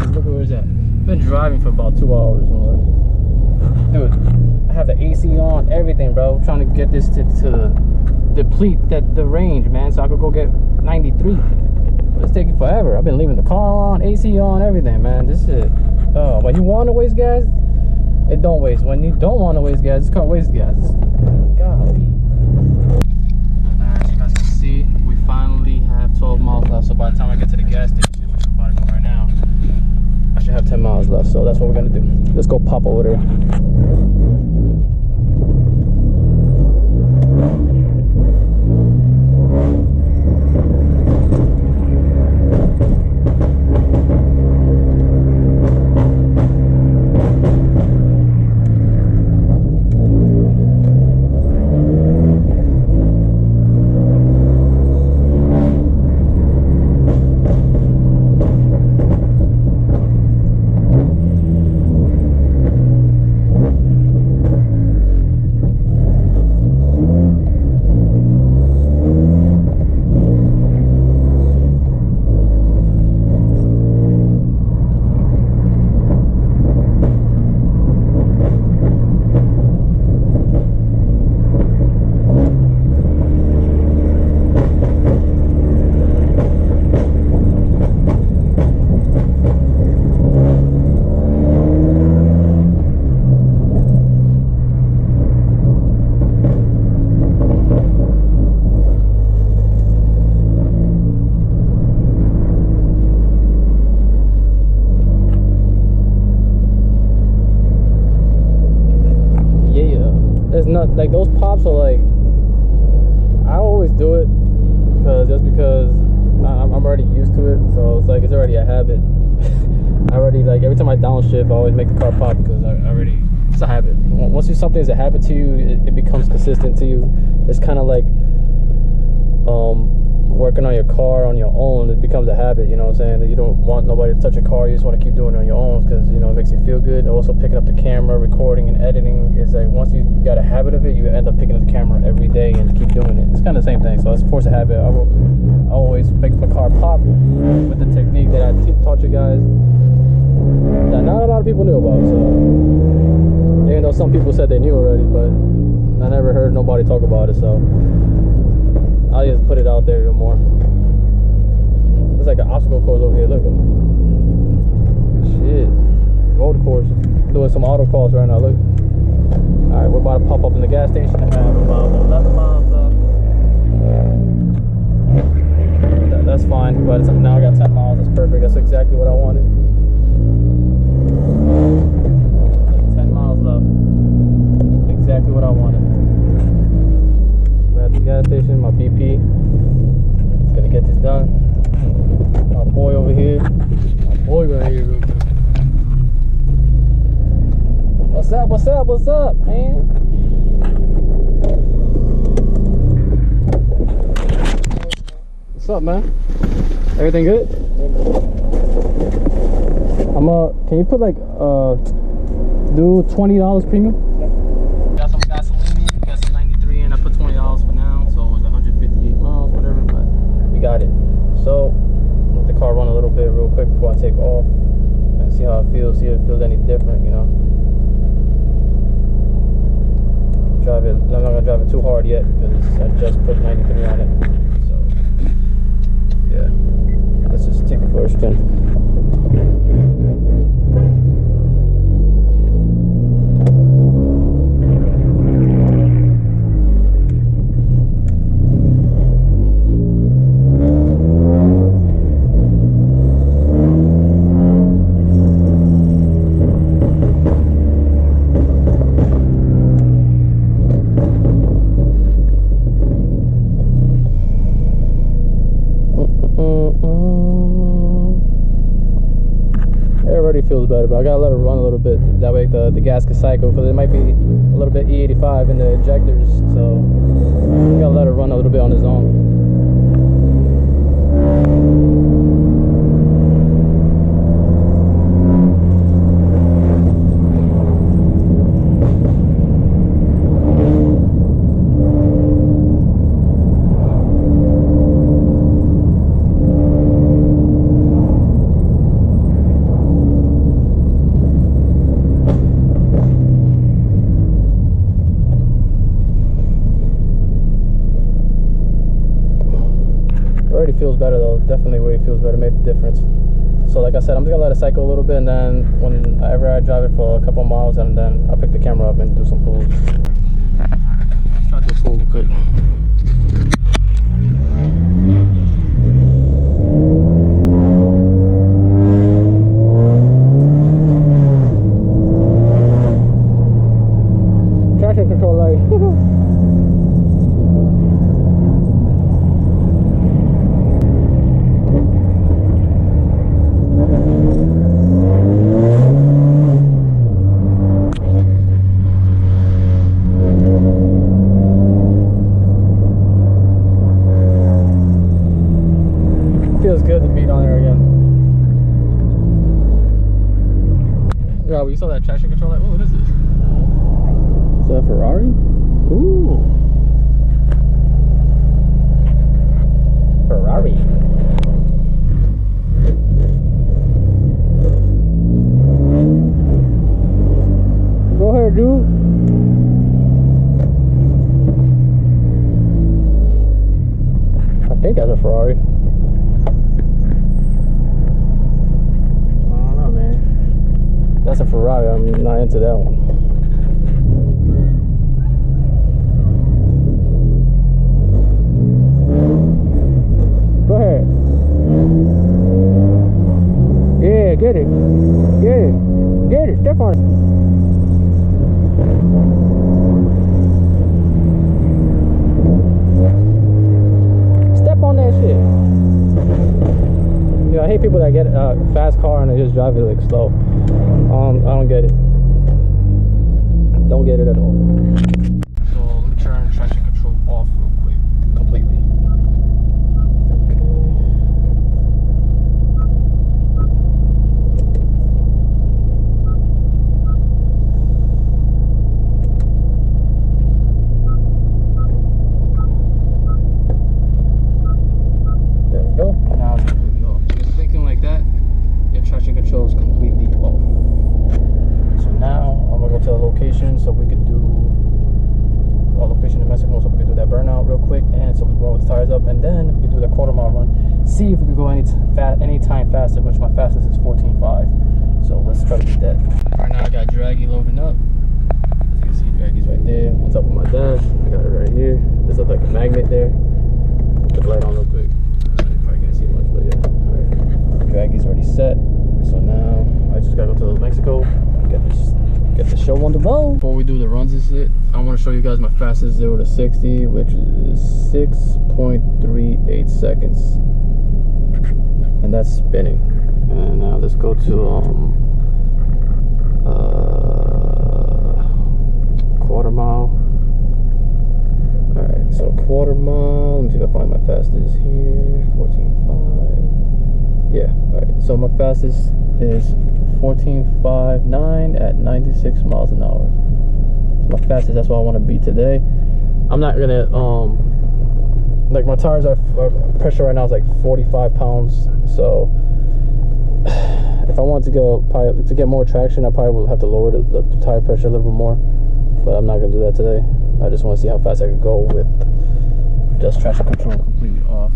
fast. Look where it's at. Been driving for about 2 hours. Dude, I have the AC on, everything, bro. Trying to get this to deplete the range, man, so I could go get 93. But it's taking forever. I've been leaving the car on, AC on, everything, man. This shit. When you want to waste gas, it don't waste. When you don't want to waste gas, it's called waste gas. Golly. Alright, so you guys can see, we finally have 12 miles left. So by the time I get to the gas station, which I'm about to go right now, I should have 10 miles left. So that's what we're gonna do. Let's go pop over there. Like those pops are like, I always do it because I'm already used to it, so it's like it's already a habit. I already, like, every time I downshift, I always make the car pop because it's a habit. Once something is a habit to you, it becomes consistent to you. It's kind of like working on your car on your own. It becomes a habit, you know what I'm saying? That you don't want nobody to touch your car, you just want to keep doing it on your own because, you know, it makes you feel good. Also picking up the camera, recording and editing is like, once you got a habit of it, you end up picking up the camera every day and keep doing it. It's kind of the same thing, so it's force a habit. I always make my car pop with the technique that I taught you guys that not a lot of people knew about. So even though some people said they knew already, but I never heard nobody talk about it, so I'll just put it out there a little more. There's like an obstacle course over here. Look at shit. Road course. Doing some auto calls right now. Look. Alright, we're about to pop up in the gas station. I have about 11 miles left. That's fine. But now I got 10 miles. That's perfect. That's exactly what I wanted. 10 miles left. Exactly what I wanted. We're at the gas station. My BP. Gonna get this done. My boy over here. My boy right here real quick. What's up, what's up, what's up, man? What's up, man? Everything good? Can you put like, do $20 premium? Yeah. Got some gasoline in, got some 93 in. I put $20 for now, so it was 158 miles, whatever, but we got it. So, let the car run a little bit real quick before I take off and see how it feels, see if it feels any different, you know. I'm not gonna drive it too hard yet because I just put 93 on it. So, yeah, let's just take it for a spin. Feels better, but I gotta let it run a little bit. That way the gas can cycle, because it might be a little bit E85 in the injectors, so I gotta let it run a little bit on its own. already feels better though. Definitely way it feels better, made a difference. So like I said, I'm just gonna let it cycle a little bit, and then whenever I drive it for a couple miles, and then I'll pick the camera up and do some pulls. Let's try to do a pull real quick. Traction control light. Feels good to beat on there again. Rob, you saw that traction control light? Oh, what is this? Is that a Ferrari? Ooh. Ferrari. Go ahead, dude. I think that's a Ferrari. That's a Ferrari. I'm not into that one. Go ahead. Yeah, get it. Get it. Get it. Step on it. Step on that shit. You know, I hate people that get a fast car and they just drive it like slow. I don't get it. Don't get it at all. So let me turn traction control off real quick, completely. There we go. Now it's completely off. If it's thinking like that, your traction control is completely off. Now I'm gonna go to the location so we could do a location in Mexico, so we could do that burnout real quick, and so we go with the tires up, and then we do the quarter-mile run. See if we could go any time faster, which my fastest is 14.5. So let's try to beat that. Right now I got Draggy loading up. As you can see, Draggy's right there on top of my dash. I got it right here. There's like a magnet there. Put the light on real quick. You probably can't see much, but yeah. All right. Draggy's already set. So now I just gotta go to Mexico. Get the show on the road. Before we do the runs and shit, I want to show you guys my fastest 0 to 60, which is 6.38 seconds, and that's spinning. And now let's go to quarter mile. All right, so quarter mile. Let me see if I find my fastest here. 14.5. Yeah. All right. So my fastest is 14.59 at 96 miles an hour. It's my fastest. That's what I want to beat today. I'm not gonna like my tires are pressure right now is like 45 pounds. So if I want to go to get more traction, I probably will have to lower the tire pressure a little bit more. But I'm not gonna do that today. I just want to see how fast I could go with just traction control completely off.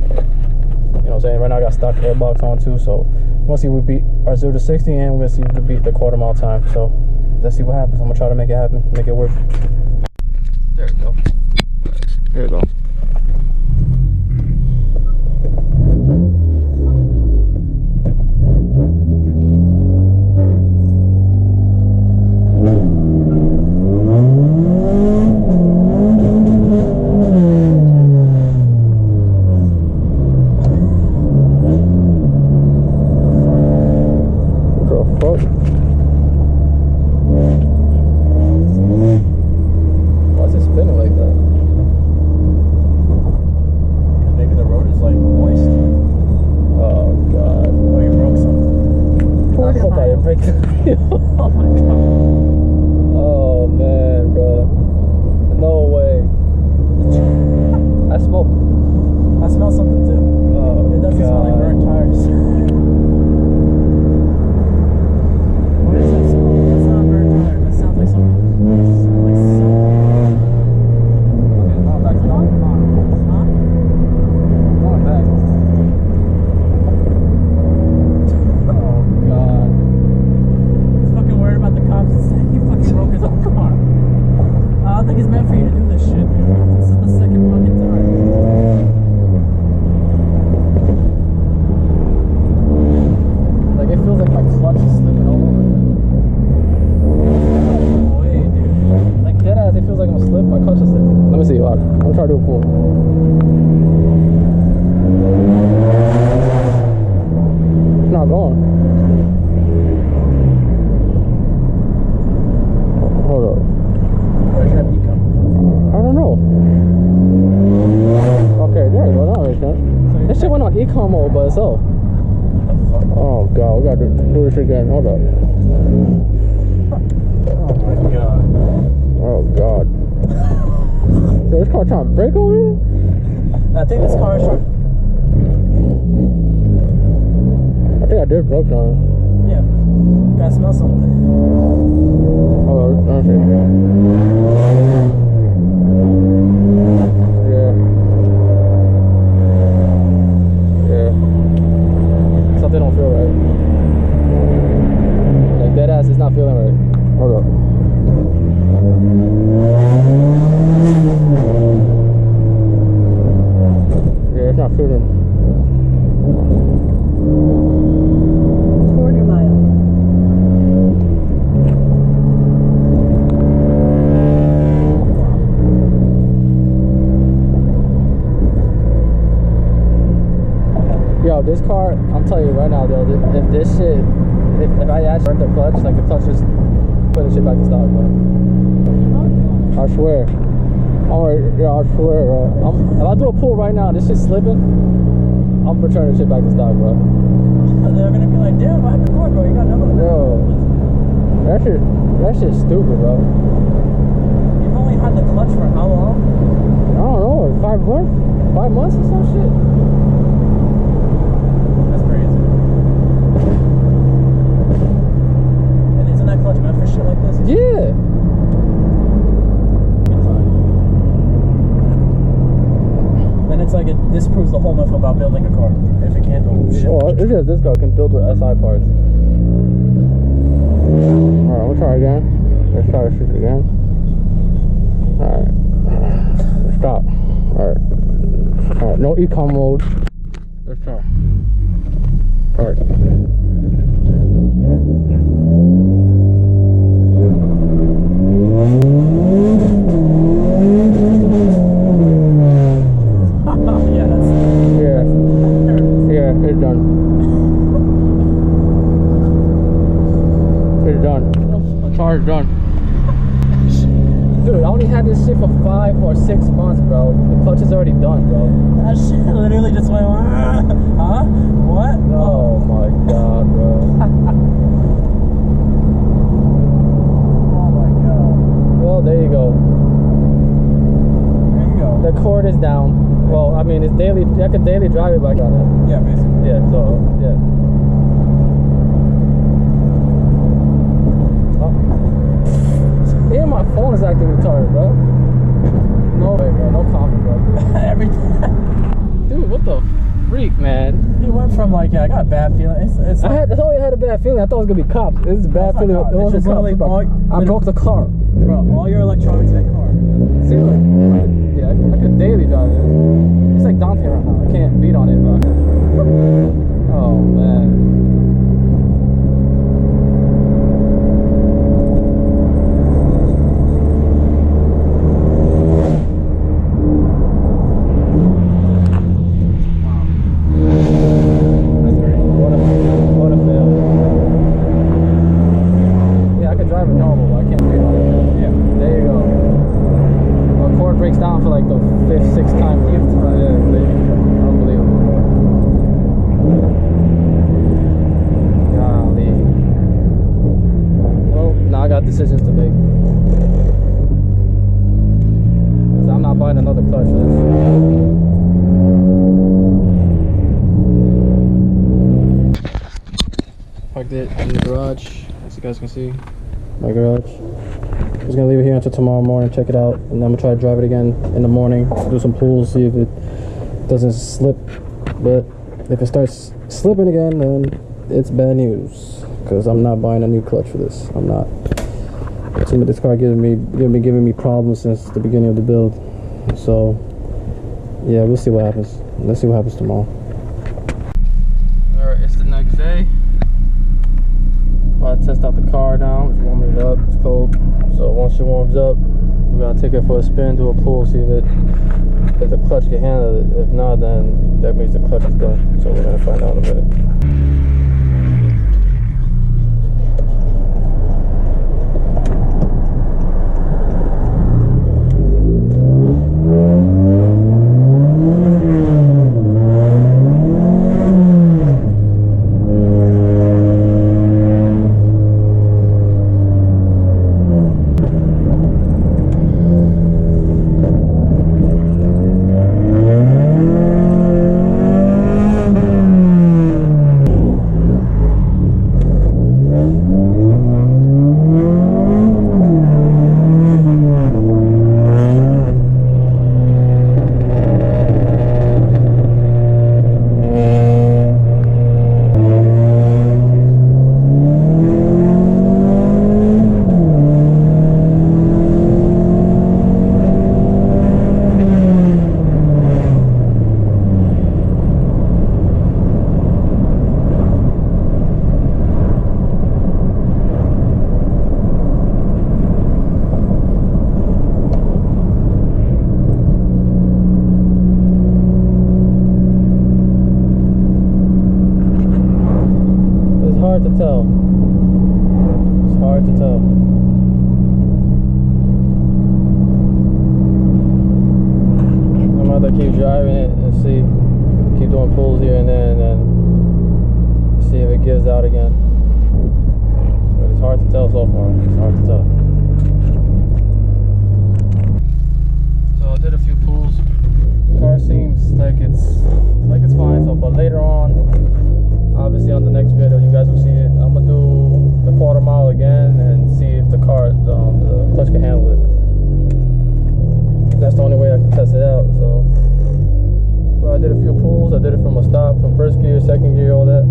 You know what I'm saying? Right now I got stock airbox on too, so we'll see if we beat our 0 to 60, and we're gonna see if we beat the quarter mile time. So let's see what happens. I'm gonna try to make it happen, make it work. There we go. There we go. Oh my god. Oh man, bro. No way. I smell something too. Oh, it doesn't smell like burnt tires. What is that smell? That's not burnt tires. That sounds like something. Okay, going back to the huh? Going back. econ mode by itself. Oh god, we gotta do this again. Hold up. Oh my god. Oh god. So this car trying to brake on me? I think this car is trying. I think I did broke on it. Yeah. Gotta smell something. Oh, let me see. Yeah. Yeah. Something don't feel right. Like dead ass is not feeling right. Hold up. Yeah, it's not feeling. Quarter mile. Yo, this car, I'm telling you right now, though, if this shit, if I actually burnt the clutch, like the clutch just put the shit back to stock, bro. I swear. Alright, yeah, I swear, bro. If I do a pull right now, this shit's slipping, I'm returning the shit back to stock, bro. They're gonna be like, damn, what happened to the car, bro? You got nothing. Yo, that shit's stupid, bro. You've only had the clutch for how long? I don't know, 5 months? 5 months or some shit? That's crazy. And isn't that clutch meant for shit like this? Yeah. Then it's like it disproves the whole myth about building a car. If it can't do shit. Oh, it's just this car can build with SI parts. Alright, we'll try again. Let's try to shoot it again. Alright. Stop. Alright. Alright, no econ mode. Let's try. Alright. Yeah, it's done. It's done. The car is done. Dude, I only had this shit for 5 or 6 months, bro. The clutch is already done, bro. That shit literally just went, huh? What? Oh my god, bro. Oh my god. Well, there you go. There you go. The cord is down. Well, I mean, it's daily. I could daily drive it back on it. Yeah, basically. Yeah, so, yeah. Oh. Even my phone is acting retarded, bro. No way, bro. No comment, bro. Everything. Dude, what the freak, man? He went from like, yeah, I got a bad feeling. It's like, I thought you had a bad feeling. I thought it was gonna be cops. This is a bad feeling. not It cops. wasn't It's just cops. literally I broke the car. bro, all your electronics in that car. See, like, yeah, I could daily drive it. It's like Dante right now. I can't beat on it, bro. Oh man. What a fail. Yeah, I could drive it normal, but I can't beat on it. Yeah. There you go. My cord breaks down for like the 5th, 6th time. Yeah, unbelievable. Golly. Well, now I got decisions to make. 'Cause I'm not buying another clutch for this. Parked it in the garage, as you guys can see. My garage. I'm just gonna leave it here until tomorrow morning, check it out, and then I'm gonna try to drive it again in the morning, do some pulls, see if it doesn't slip. But if it starts slipping again, then it's bad news, because I'm not buying a new clutch for this. I'm not. It seems like this car giving me problems since the beginning of the build. So yeah, we'll see what happens. Let's see what happens tomorrow. Alright, it's the next day. About to test out the car now. It's warming it up. It's cold. So once it warms up, we're gonna take it for a spin, do a pull, see if the clutch can handle it. If not, then that means the clutch is done. So we're gonna find out in a minute. tell. It's hard to tell. I'm about to keep driving it and see, keep doing pulls here and there, and then see if it gives out again. But it's hard to tell so far. It's hard to tell. So I did a few pulls. The car seems like it's fine. So, but later on, obviously on the next video, you guys will see it. I'm gonna do the quarter mile again and see if the car, the clutch can handle it. That's the only way I can test it out. So, but I did a few pulls. I did it from a stop, from first gear, second gear, all that,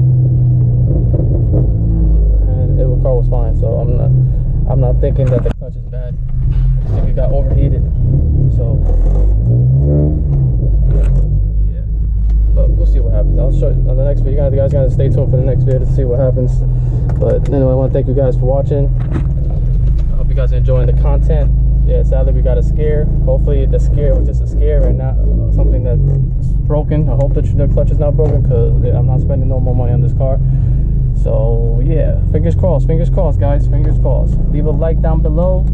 and the car was fine. So I'm not thinking that the clutch is bad. I think it got overheated. So yeah, but we'll see what happens. I'll show you on the next video. You guys gotta stay tuned for the next video to see what happens. But anyway, I want to thank you guys for watching. I hope you guys are enjoying the content. Yeah, sadly we got a scare. Hopefully the scare was just a scare and not something that's broken. I hope that the clutch is not broken, because I'm not spending no more money on this car. So yeah, fingers crossed guys, fingers crossed. Leave a like down below,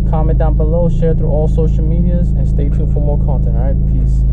comment down below, share through all social medias, and stay tuned for more content. All right, peace.